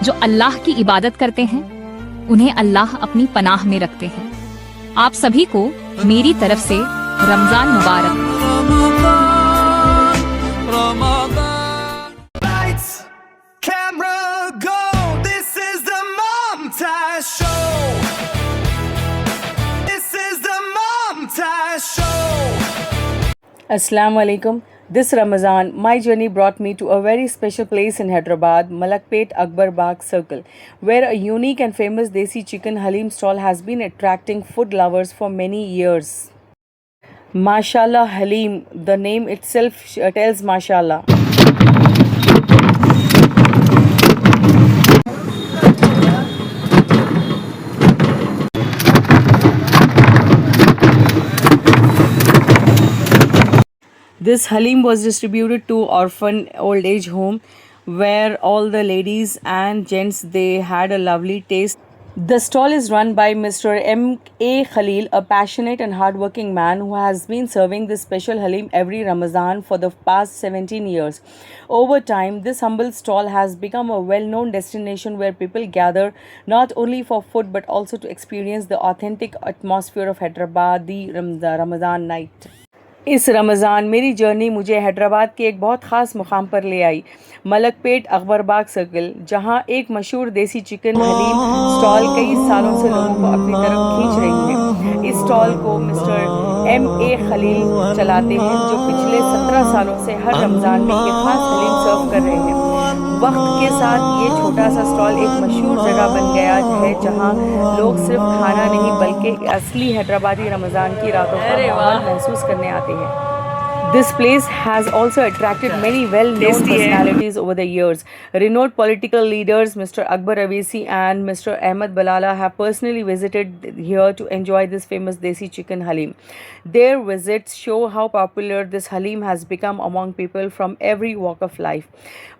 जो अल्लाह की इबादत करते हैं उन्हें अल्लाह अपनी पनाह में रखते हैं। आप सभी को मेरी तरफ से रमजान मुबारक। Assalamu alaikum. This Ramadan, my journey brought me to a very special place in Hyderabad, Malakpet Akbar Bagh Circle, where a unique and famous Desi chicken halim stall has been attracting food lovers for many years. Mashallah Halim, the name itself tells Mashallah. This halim was distributed to orphan old age home where all the ladies and gents they had a lovely taste. The stall is run by Mr. M.A. Khalil, a passionate and hardworking man who has been serving this special halim every Ramadan for the past 17 years. Over time, this humble stall has become a well-known destination where people gather not only for food but also to experience the authentic atmosphere of Hyderabad, the Ramadan night. इस रमज़ान मेरी journey मुझे हैदराबाद के एक बहुत ख़ास मुकाम पर ले आई, मलकपेट अकबर बाग सर्कल, जहां एक मशहूर देसी चिकन हलीम स्टॉल कई सालों से लोगों को अपनी तरफ खींच रही है। इस स्टॉल को मिस्टर M.A. खलील चलाते हैं, जो पिछले 17 सालों से हर रमज़ान में ये ख़ास हलीम सर्व कर रहे हैं। वक्त के साथ ये छोटा सा स्टॉल एक मशहूर जगह बन गया है, जहां लोग सिर्फ खाना नहीं बल्कि असली हैदराबादी रमज़ान की रातों का माहौल महसूस करने आते हैं। This place has also attracted many well-known personalities over the years. Renowned political leaders Mr. Akbar Awesi and Mr. Ahmed Balala have personally visited here to enjoy this famous Desi chicken halim. Their visits show how popular this halim has become among people from every walk of life.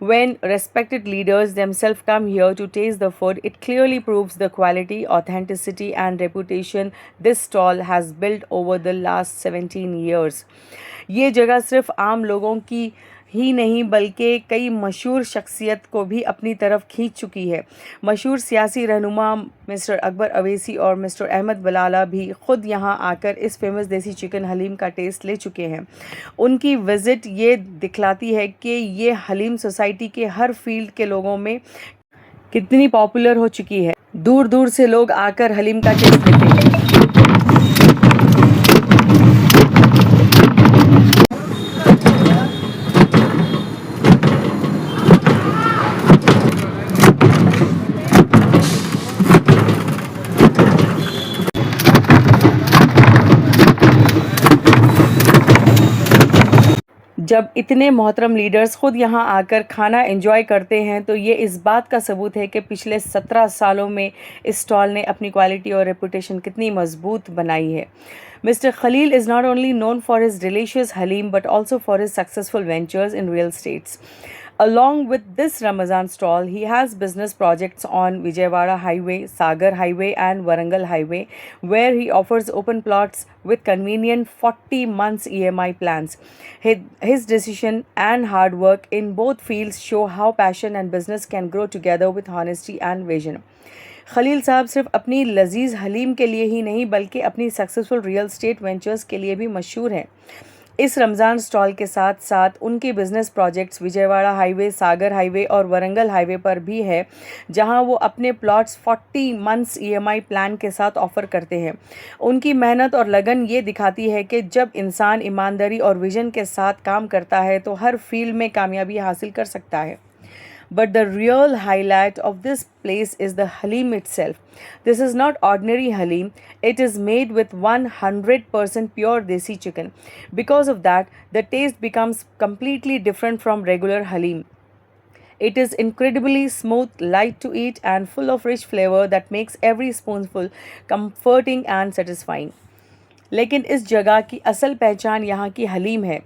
When respected leaders themselves come here to taste the food, it clearly proves the quality, authenticity and reputation this stall has built over the last 17 years. ये जगह सिर्फ आम लोगों की ही नहीं बल्कि कई मशहूर शख्सियत को भी अपनी तरफ खींच चुकी है। मशहूर सियासी रहनुमा मिस्टर अकबर अवैसी और मिस्टर अहमद बलाला भी ख़ुद यहाँ आकर इस फेमस देसी चिकन हलीम का टेस्ट ले चुके हैं। उनकी विज़िट ये दिखलाती है कि ये हलीम सोसाइटी के हर फील्ड के लोगों में कितनी पॉपुलर हो चुकी है। दूर दूर से लोग आकर हलीम का टेस्ट लेते हैं। जब इतने मोहतरम लीडर्स ख़ुद यहाँ आकर खाना एंजॉय करते हैं तो ये इस बात का सबूत है कि पिछले 17 सालों में इस स्टॉल ने अपनी क्वालिटी और रेपुटेशन कितनी मजबूत बनाई है। Mr. Khalil is not only known for his delicious halim but also for his successful ventures in real estates. Along with this Ramazan stall, he has business projects on Vijayawada Highway, Sagar Highway and Warangal Highway, where he offers open plots with convenient 40 months EMI plans. His decision and hard work in both fields show how passion and business can grow together with honesty and vision. Khalil साहब सिर्फ अपनी लजीज हलीम के लिए ही नहीं बल्कि अपनी successful real estate ventures के लिए भी मशहूर हैं। इस रमज़ान स्टॉल के साथ साथ उनके बिज़नेस प्रोजेक्ट्स विजयवाड़ा हाईवे, सागर हाईवे और वरंगल हाईवे पर भी है, जहां वो अपने प्लॉट्स 40 मंथ्स EMI प्लान के साथ ऑफ़र करते हैं। उनकी मेहनत और लगन ये दिखाती है कि जब इंसान ईमानदारी और विजन के साथ काम करता है तो हर फील्ड में कामयाबी हासिल कर सकता है। But the real highlight of this place is the halim itself. This is not ordinary halim. It is made with 100% pure desi chicken. Because of that, the taste becomes completely different from regular halim. It is incredibly smooth, light to eat and full of rich flavor that makes every spoonful comforting and satisfying. लेकिन इस जगह की असल पहचान यहाँ की हलीम है।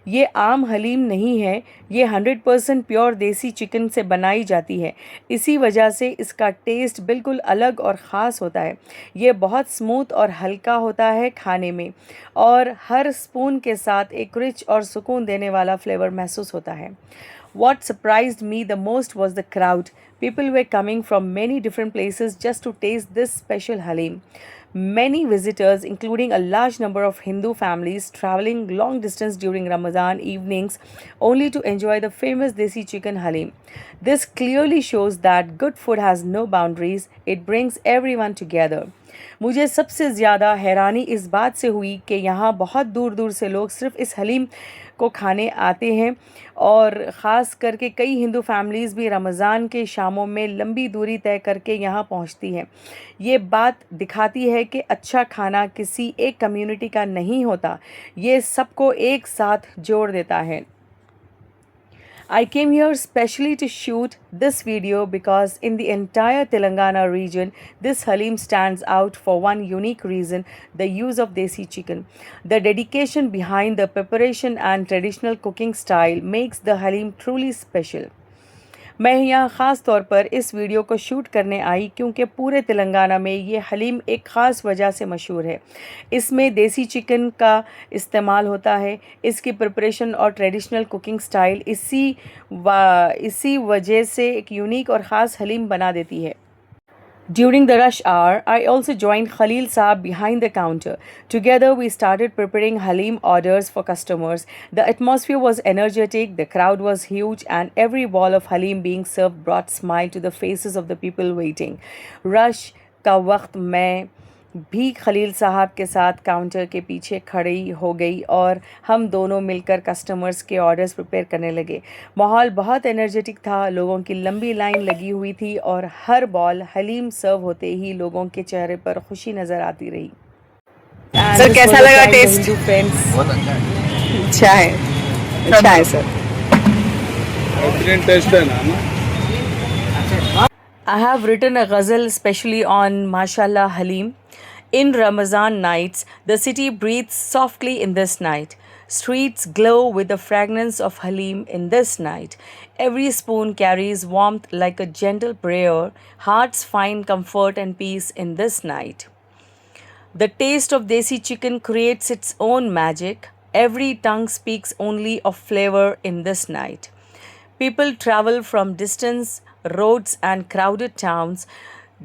ये आम हलीम नहीं है, ये 100% प्योर देसी चिकन से बनाई जाती है। इसी वजह से इसका टेस्ट बिल्कुल अलग और ख़ास होता है। ये बहुत स्मूथ और हल्का होता है खाने में और हर स्पून के साथ एक रिच और सुकून देने वाला फ्लेवर महसूस होता है। What surprised me the most was the crowd. People were coming from many different places just to taste this special halim. Many visitors, including a large number of Hindu families, traveling long distance during Ramadan evenings only to enjoy the famous Desi chicken halim. This clearly shows that good food has no boundaries, it brings everyone together. मुझे सबसे ज़्यादा हैरानी इस बात से हुई कि यहाँ बहुत दूर दूर से लोग सिर्फ इस हलीम को खाने आते हैं और ख़ास करके कई हिंदू फैमिलीज़ भी रमज़ान के शामों में लंबी दूरी तय करके यहाँ पहुँचती हैं। ये बात दिखाती है कि अच्छा खाना किसी एक कम्युनिटी का नहीं होता, ये सबको एक साथ जोड़ देता है। I came here specially to shoot this video because in the entire Telangana region, this halim stands out for one unique reason: the use of desi chicken. The dedication behind the preparation and traditional cooking style makes the halim truly special. मैं यहाँ ख़ास तौर पर इस video को shoot करने आई क्योंकि पूरे तेलंगाना में ये हलीम एक ख़ास वजह से मशहूर है। इसमें देसी चिकन का इस्तेमाल होता है। इसकी प्रिपरेशन और ट्रेडिशनल कुकिंग स्टाइल इसी वजह से एक यूनिक और ख़ास हलीम बना देती है। During the rush hour, I also joined Khalil Saab behind the counter. Together, we started preparing halim orders for customers. The atmosphere was energetic, the crowd was huge, and every ball of halim being served brought smile to the faces of the people waiting. Rush का वक्त मैं भी खलील साहब के साथ counter के पीछे खड़ी हो गई और हम दोनों मिलकर कस्टमर्स के ऑर्डर्स प्रिपेयर करने लगे। माहौल बहुत एनर्जेटिक था, लोगों की लंबी लाइन लगी हुई थी और हर बॉल हलीम सर्व होते ही लोगों के चेहरे पर खुशी नज़र आती रही। सर कैसा लगा टेस्ट? बहुत अच्छा है। अच्छा है, अच्छा है सर। टेस्ट है ना। I have written a ghazal specially on Mashallah Halim. In Ramazan nights, the city breathes softly in this night. Streets glow with the fragrance of Halim in this night. Every spoon carries warmth like a gentle prayer. Hearts find comfort and peace in this night. The taste of desi chicken creates its own magic. Every tongue speaks only of flavor in this night. People travel from distant roads and crowded towns,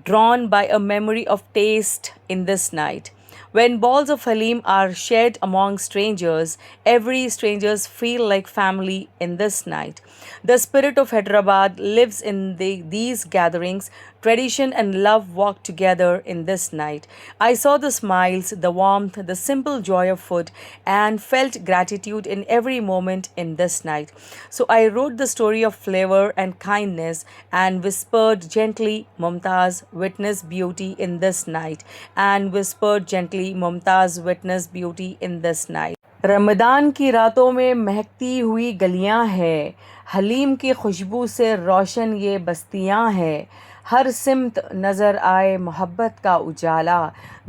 drawn by a memory of taste in this night. When balls of halim are shared among strangers, every strangers feel like family in this night. The spirit of Hyderabad lives in these gatherings. Tradition and love walk together in this night. I saw the smiles, the warmth, the simple joy of food, and felt gratitude in every moment in this night. So I wrote the story of flavor and kindness and whispered gently, Mumtaz, witness beauty in this night, and whispered gently, Mumtaz, witness beauty in this night. Ramadan की रातों में महकती हुई गलियां हैं, हलीम की खुशबू से रोशन ये बस्तियां हैं, हर सिमत नज़र आए मोहब्बत का उजाला,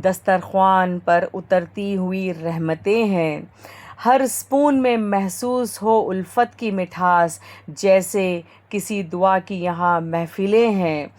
दस्तरख्वान पर उतरती हुई रहमतें हैं, हर स्पून में महसूस हो उल्फत की मिठास, जैसे किसी दुआ की यहाँ महफिलें हैं,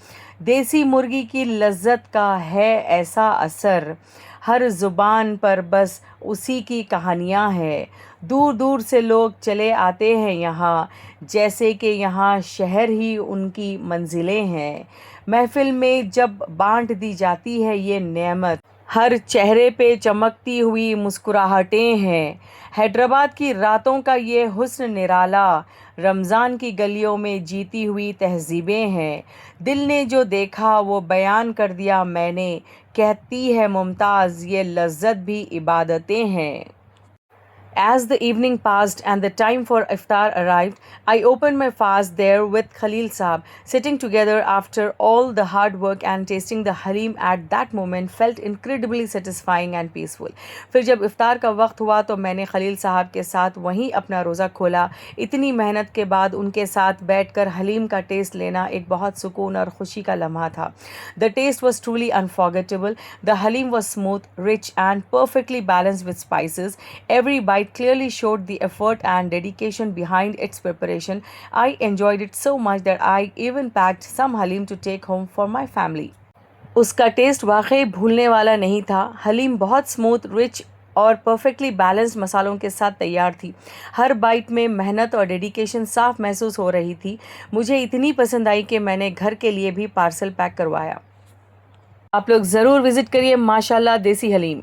देसी मुर्गी की लज्जत का है ऐसा असर, हर ज़ुबान पर बस उसी की कहानियाँ हैं, दूर दूर से लोग चले आते हैं यहाँ, जैसे कि यहाँ शहर ही उनकी मंजिलें हैं। महफ़िल में जब बांट दी जाती है ये नेमत, हर चेहरे पे चमकती हुई मुस्कुराहटें हैं। हैदराबाद की रातों का ये हुस्न निराला, रमज़ान की गलियों में जीती हुई तहज़ीबें हैं। दिल ने जो देखा वो बयान कर दिया मैंने, कहती है मुमताज़ ये लज्जत भी इबादतें हैं। As the evening passed and the time for iftar arrived, I opened my fast there with Khalil Saab. Sitting together after all the hard work and tasting the halim at that moment felt incredibly satisfying and peaceful. फिर जब इफ्तार का वक्त हुआ तो मैंने खलील साहब के साथ वहीं अपना रोज़ा खोला। इतनी मेहनत के बाद उनके साथ बैठकर हलीम का टेस्ट लेना एक बहुत सुकून और खुशी का लम्हा था। The taste was truly unforgettable. The halim was smooth, rich and perfectly balanced with spices. Every bite clearly showed the effort and dedication behind its preparation. I enjoyed it so much that I even packed some halim to take home for my family. उसका test वाकई भूलने वाला नहीं था। हलीम बहुत smooth, rich और perfectly balanced मसालों के साथ तैयार थी। हर बाइट में मेहनत और डेडिकेशन साफ महसूस हो रही थी। मुझे इतनी पसंद आई कि मैंने घर के लिए भी पार्सल पैक करवाया। आप लोग ज़रूर विज़िट करिए माशाल्लाह देसी हलीम।